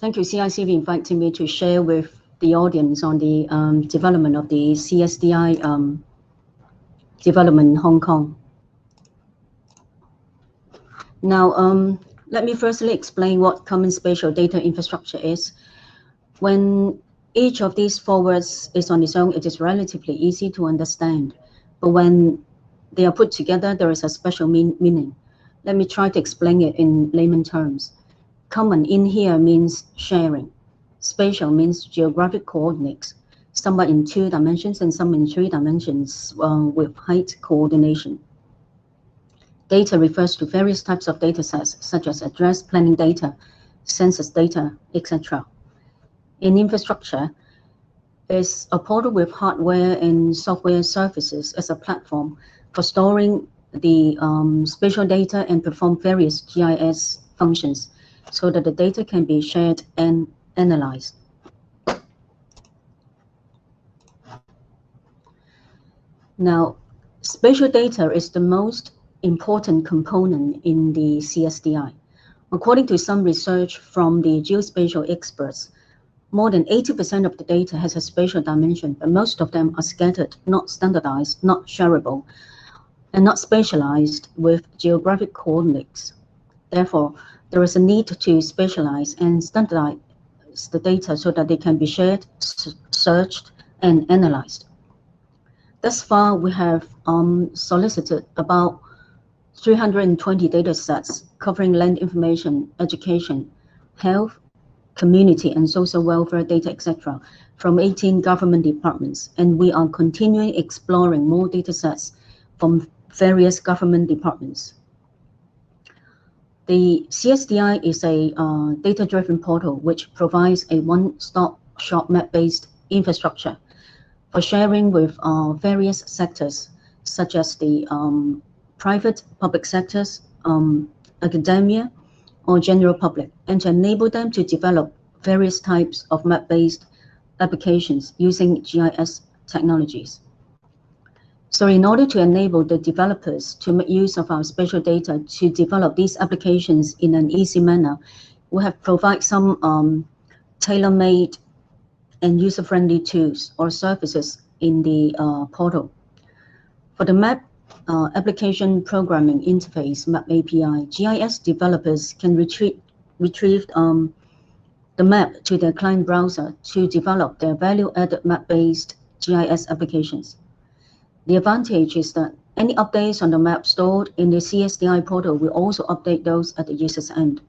Thank you, CIC, for inviting me to share with the audience on the development of the CSDI development in Hong Kong. Now, let me firstly explain what common spatial data infrastructure is. When each of these four words is on its own, it is relatively easy to understand. But when they are put together, there is a special meaning. Let me try to explain it in layman terms. Common in here means sharing. Spatial means geographic coordinates, some are in 2 dimensions and some in 3 dimensions with height coordination. Data refers to various types of data sets, such as address, planning data, census data, etc. In infrastructure, is a portal with hardware and software services as a platform for storing the spatial data and perform various GIS functions so that the data can be shared and analyzed. Now, spatial data is the most important component in the CSDI. According to some research from the geospatial experts, more than 80% of the data has a spatial dimension, but most of them are scattered, not standardized, not shareable, and not spatialized with geographic coordinates. Therefore, there is a need to spatialize and standardize the data so that they can be shared, searched, and analyzed. Thus far, we have solicited about 320 data sets covering land information, education, health, community and social welfare data, etc., from 18 government departments, and we are continuing exploring more data sets from various government departments. The CSDI is a data-driven portal which provides a one-stop shop map-based infrastructure for sharing with various sectors, such as the private, public sectors, academia, or general public, and to enable them to develop various types of map-based applications using GIS technologies. So in order to enable the developers to make use of our spatial data to develop these applications in an easy manner, we have provided some tailor-made and user-friendly tools or services in the portal. For the map application programming interface, Map API, GIS developers can retrieve the map to their client browser to develop their value-added map-based GIS applications. The advantage is that any updates on the map stored in the CSDI portal will also update those at the user's end.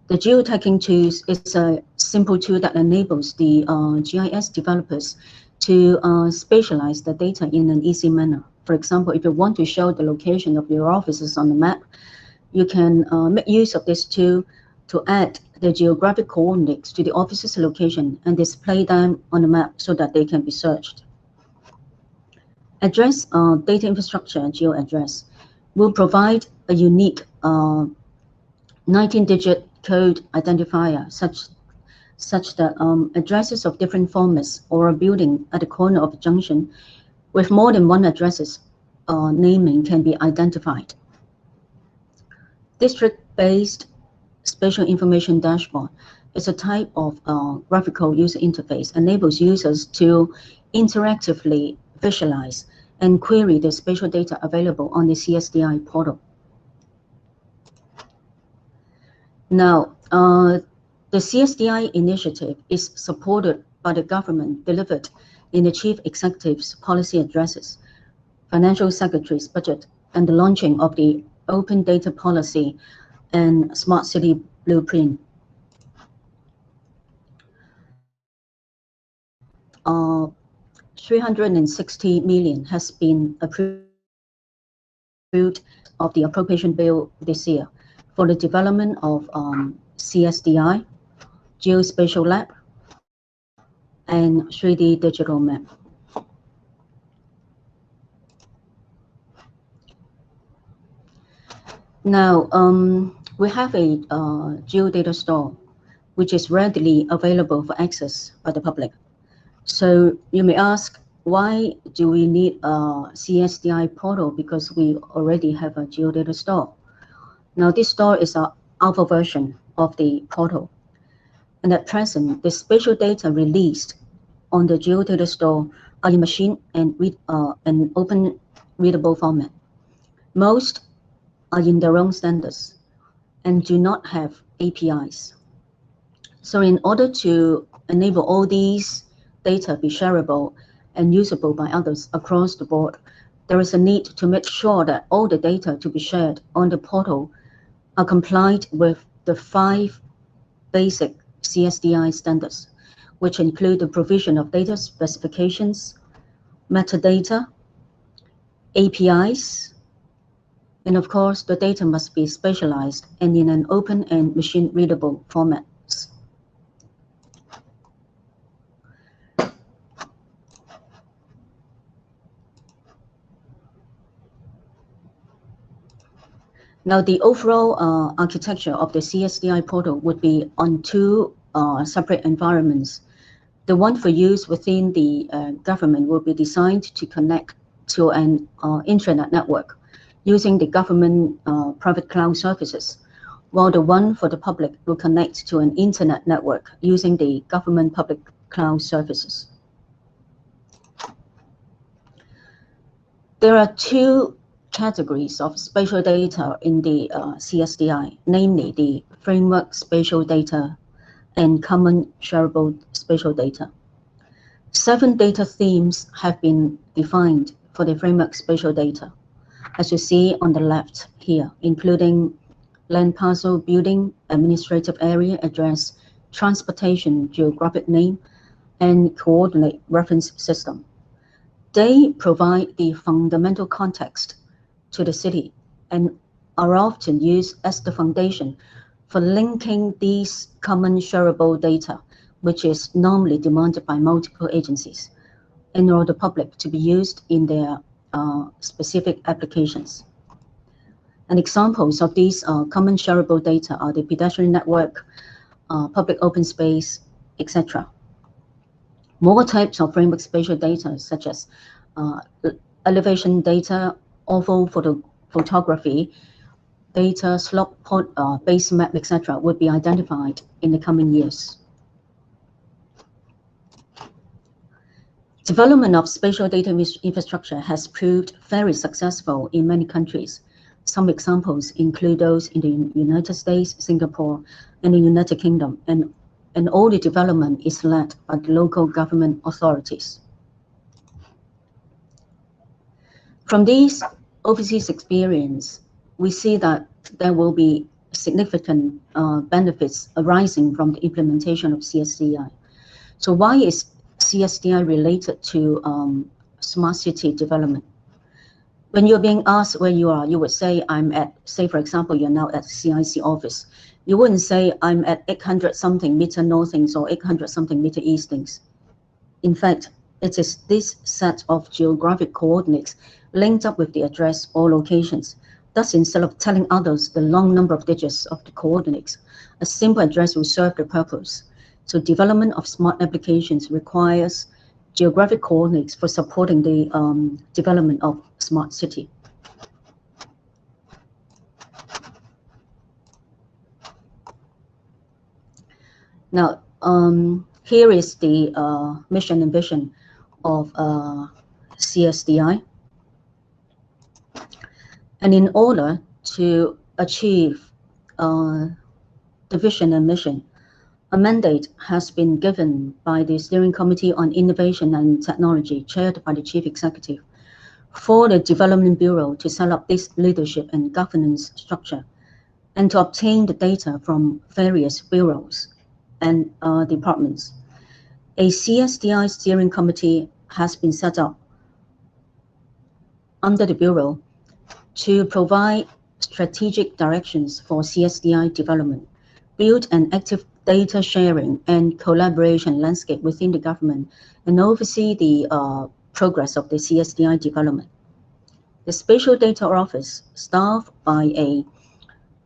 The geotagging tool is a simple tool that enables the GIS developers to spatialize the data in an easy manner. For example, if you want to show the location of your offices on the map, you can make use of this tool to add the geographic coordinates to the office's location and display them on the map so that they can be searched. Address data infrastructure, GeoAddress, will provide a unique 19-digit code identifier such that addresses of different formats or a building at the corner of a junction with more than one addresses naming can be identified. District-based spatial information dashboard is a type of graphical user interface, enables users to interactively visualize and query the spatial data available on the CSDI portal. Now, the CSDI initiative is supported by the government, delivered in the Chief Executive's policy addresses, Financial Secretary's budget, and the launching of the Open Data Policy and Smart City Blueprint. $360 million has been approved of the appropriation bill this year for the development of CSDI, Geospatial Lab, and 3D digital map. Now, we have a geodata store, which is readily available for access by the public. So you may ask, why do we need a CSDI portal? Because we already have a geodata store. Now this store is an alpha version of the portal. And at present, the spatial data released on the geodata store are in machine and an open readable format. Most are in their own standards and do not have APIs. So in order to enable all these data be shareable and usable by others across the board, there is a need to make sure that all the data to be shared on the portal are compliant with the 5 basic CSDI standards, which include the provision of data specifications, metadata, APIs, and of course, the data must be spatialized and in an open and machine-readable format. Now, the overall architecture of the CSDI portal would be on 2 separate environments. The one for use within the government will be designed to connect to an intranet network using the government private cloud services, while the one for the public will connect to an internet network using the government public cloud services. There are 2 categories of spatial data in the CSDI, namely the framework spatial data and common shareable spatial data. 7 data themes have been defined for the framework spatial data, as you see on the left here, including land parcel, building, administrative area, address, transportation, geographic name, and coordinate reference system. They provide the fundamental context to the city and are often used as the foundation for linking these common shareable data, which is normally demanded by multiple agencies, in order the public to be used in their specific applications. And examples of these common shareable data are the pedestrian network, public open space, etc. More types of framework spatial data, such as elevation data, ortho photography data, slope base map, etc., would be identified in the coming years. Development of spatial data infrastructure has proved very successful in many countries. Some examples include those in the United States, Singapore, and the United Kingdom, and all the development is led by the local government authorities. From these overseas experience, we see that there will be significant benefits arising from the implementation of CSDI. So why is CSDI related to smart city development? When you're being asked where you are, you would say, I'm at, say for example, you're now at CIC office. You wouldn't say I'm at 800 something meter northings or 800 something meter eastings. In fact, it is this set of geographic coordinates linked up with the address or locations. Thus, instead of telling others the long number of digits of the coordinates, a simple address will serve the purpose. So development of smart applications requires geographic coordinates for supporting the development of smart city. Now, here is the mission and vision of CSDI. And in order to achieve the vision and mission, a mandate has been given by the Steering Committee on Innovation and Technology, chaired by the Chief Executive, for the Development Bureau to set up this leadership and governance structure and to obtain the data from various bureaus and departments. A CSDI Steering Committee has been set up under the Bureau to provide strategic directions for CSDI development, build an active data sharing and collaboration landscape within the government, and oversee the progress of the CSDI development. The Spatial Data Office, staffed by a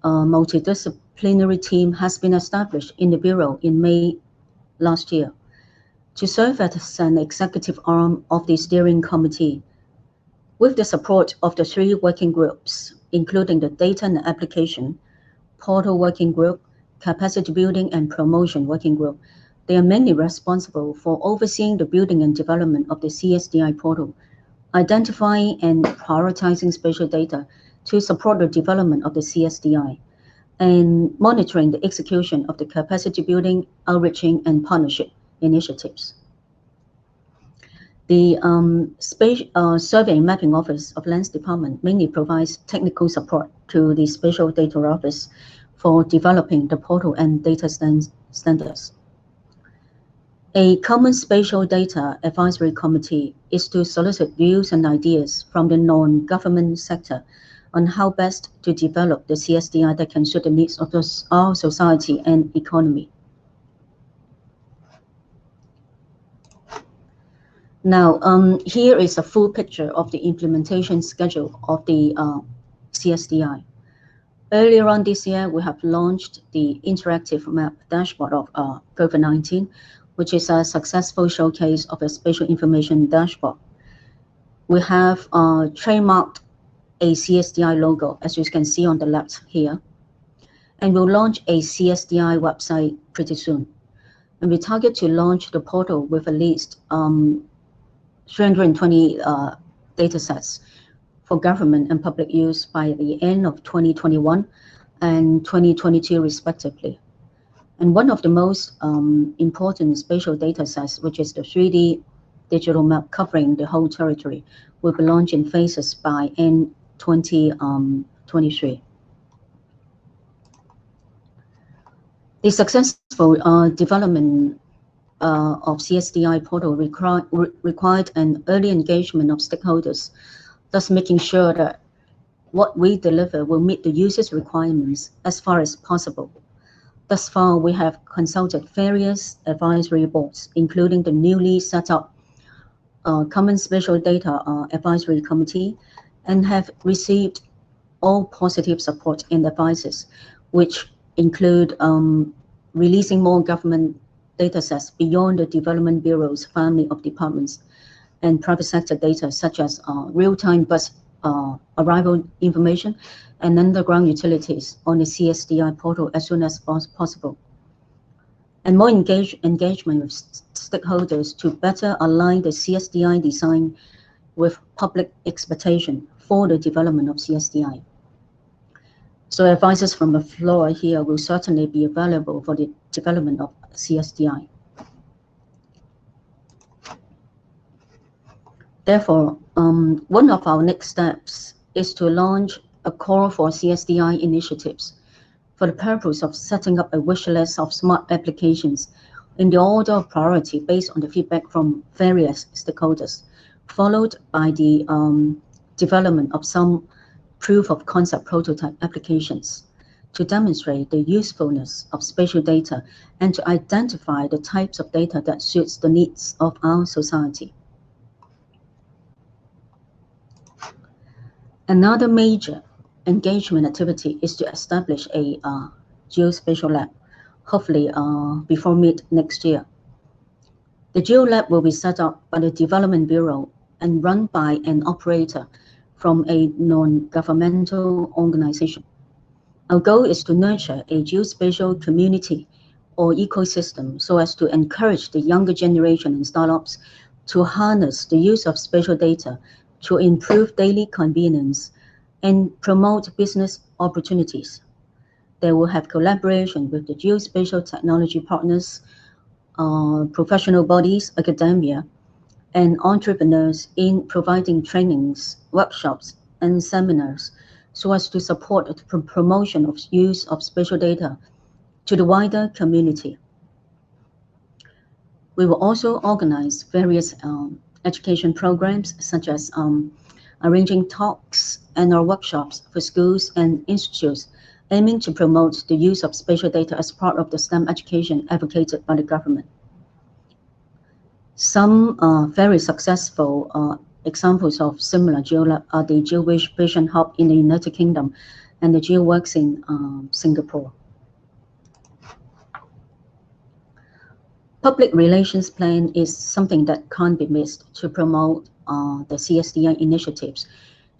multidisciplinary team, has been established in the Bureau in May last year. to serve as an executive arm of the steering committee, with the support of the 3 working groups, including the Data and Application, Portal Working Group, Capacity Building and Promotion Working Group. They are mainly responsible for overseeing the building and development of the CSDI portal, identifying and prioritizing spatial data to support the development of the CSDI, and monitoring the execution of the capacity building, outreaching, and partnership initiatives. The Survey and Mapping Office of Lands Department mainly provides technical support to the Spatial Data Office for developing the portal and data standards. A common spatial data advisory committee is to solicit views and ideas from the non-government sector on how best to develop the CSDI that can suit the needs of our society and economy. Now, here is a full picture of the implementation schedule of the CSDI. Earlier on this year, we have launched the interactive map dashboard of COVID-19, which is a successful showcase of a spatial information dashboard. We have trademarked a CSDI logo, as you can see on the left here, and we'll launch a CSDI website pretty soon. And we target to launch the portal with at least 320 data sets for government and public use by the end of 2021 and 2022 respectively. And one of the most important spatial data sets, which is the 3D digital map covering the whole territory, will be launched in phases by end 2023. The successful development of CSDI portal required an early engagement of stakeholders, thus making sure that what we deliver will meet the user's requirements as far as possible. Thus far, we have consulted various advisory boards, including the newly set up Common Spatial Data Advisory Committee, and have received all positive support and advices, which include releasing more government datasets beyond the Development Bureau's family of departments, and private sector data such as real-time bus arrival information and underground utilities on the CSDI portal as soon as possible. And more engagement with stakeholders to better align the CSDI design with public expectation for the development of CSDI. So advices from the floor here will certainly be available for the development of CSDI. Therefore, one of our next steps is to launch a call for CSDI initiatives for the purpose of setting up a wish list of smart applications in the order of priority based on the feedback from various stakeholders, followed by the development of some proof of concept prototype applications to demonstrate the usefulness of spatial data and to identify the types of data that suits the needs of our society. Another major engagement activity is to establish a geospatial lab, hopefully before mid next year. The Geo Lab will be set up by the Development Bureau and run by an operator from a non-governmental organization. Our goal is to nurture a geospatial community or ecosystem so as to encourage the younger generation and startups to harness the use of spatial data to improve daily convenience and promote business opportunities. They will have collaboration with the geospatial technology partners, professional bodies, academia, and entrepreneurs in providing trainings, workshops, and seminars so as to support the promotion of use of spatial data to the wider community. We will also organize various education programs such as arranging talks and or workshops for schools and institutes aiming to promote the use of spatial data as part of the STEM education advocated by the government. Some very successful examples of similar GeoLab are the GeoVision Hub in the United Kingdom and the GeoWorks in Singapore. Public relations plan is something that can't be missed to promote the CSDI initiatives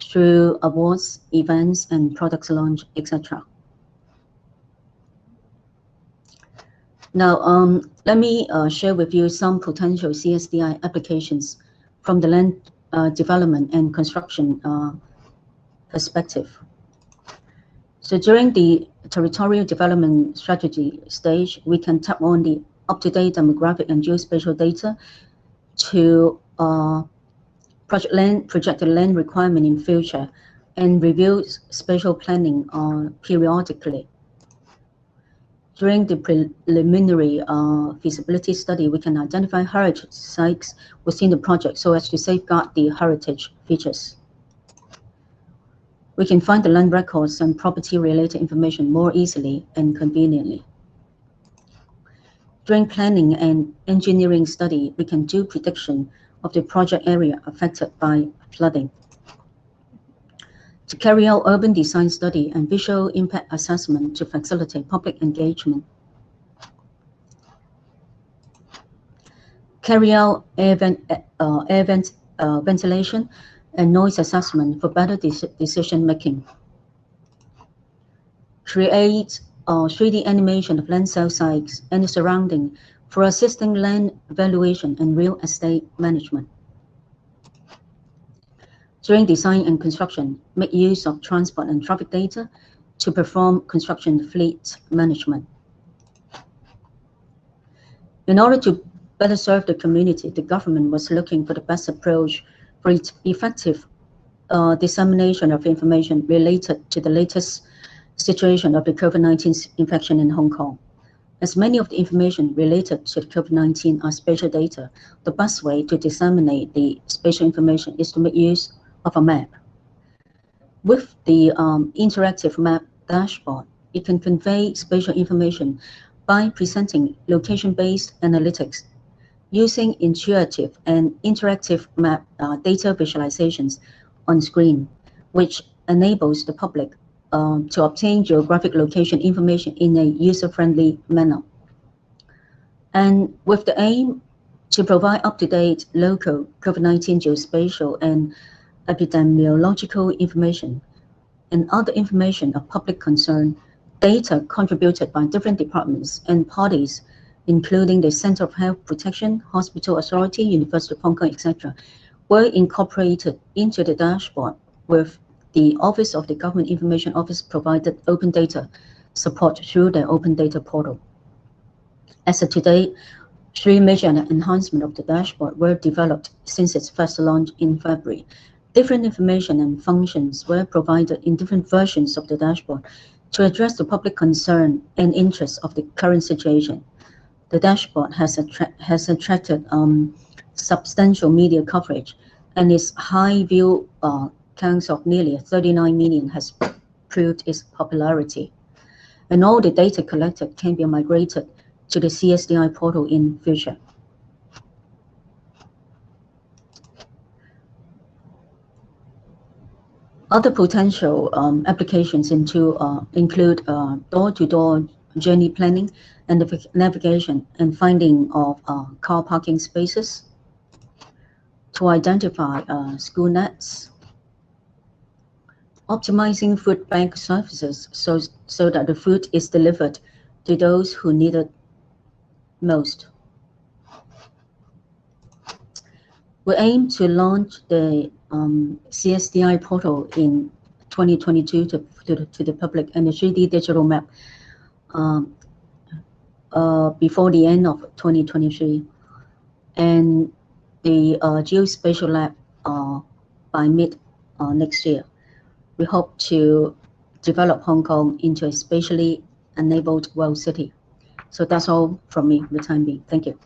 through awards, events, and products launch, etc. Now, let me share with you some potential CSDI applications from the land development and construction perspective. So during the territorial development strategy stage, we can tap on the up-to-date demographic and geospatial data to projected land requirement in future and review spatial planning periodically. During the preliminary feasibility study, we can identify heritage sites within the project so as to safeguard the heritage features. We can find the land records and property-related information more easily and conveniently. During planning and engineering study, we can do prediction of the project area affected by flooding. To carry out urban design study and visual impact assessment to facilitate public engagement. Carry out ventilation and noise assessment for better decision making. Create 3D animation of land sale sites and the surrounding for assisting land valuation and real estate management. During design and construction, make use of transport and traffic data to perform construction fleet management. In order to better serve the community, the government was looking for the best approach for its effective dissemination of information related to the latest situation of the COVID-19 infection in Hong Kong. As many of the information related to the COVID-19 are spatial data, the best way to disseminate the spatial information is to make use of a map. With the interactive map dashboard, it can convey spatial information by presenting location-based analytics using intuitive and interactive map data visualizations on screen, which enables the public to obtain geographic location information in a user-friendly manner. And with the aim to provide up-to-date local COVID-19 geospatial and epidemiological information and other information of public concern, data contributed by different departments and parties, including the Center of Health Protection, Hospital Authority, University of Hong Kong, etc., were incorporated into the dashboard with the Office of the Government Information Office provided open data support through the open data portal. As of today, 3 major enhancements of the dashboard were developed since its first launch in February. Different information and functions were provided in different versions of the dashboard to address the public concern and interest of the current situation. The dashboard has attracted substantial media coverage, and its high view counts of nearly 39 million has proved its popularity. And all the data collected can be migrated to the CSDI portal in future. Other potential applications include door-to-door journey planning and navigation and finding of car parking spaces, to identify school nets, optimizing food bank services so that the food is delivered to those who need it most. We aim to launch the CSDI portal in 2022 to the public and the 3D digital map before the end of 2023, and the geospatial lab by mid next year. We hope to develop Hong Kong into a spatially enabled world city. So that's all from me for the time being. Thank you.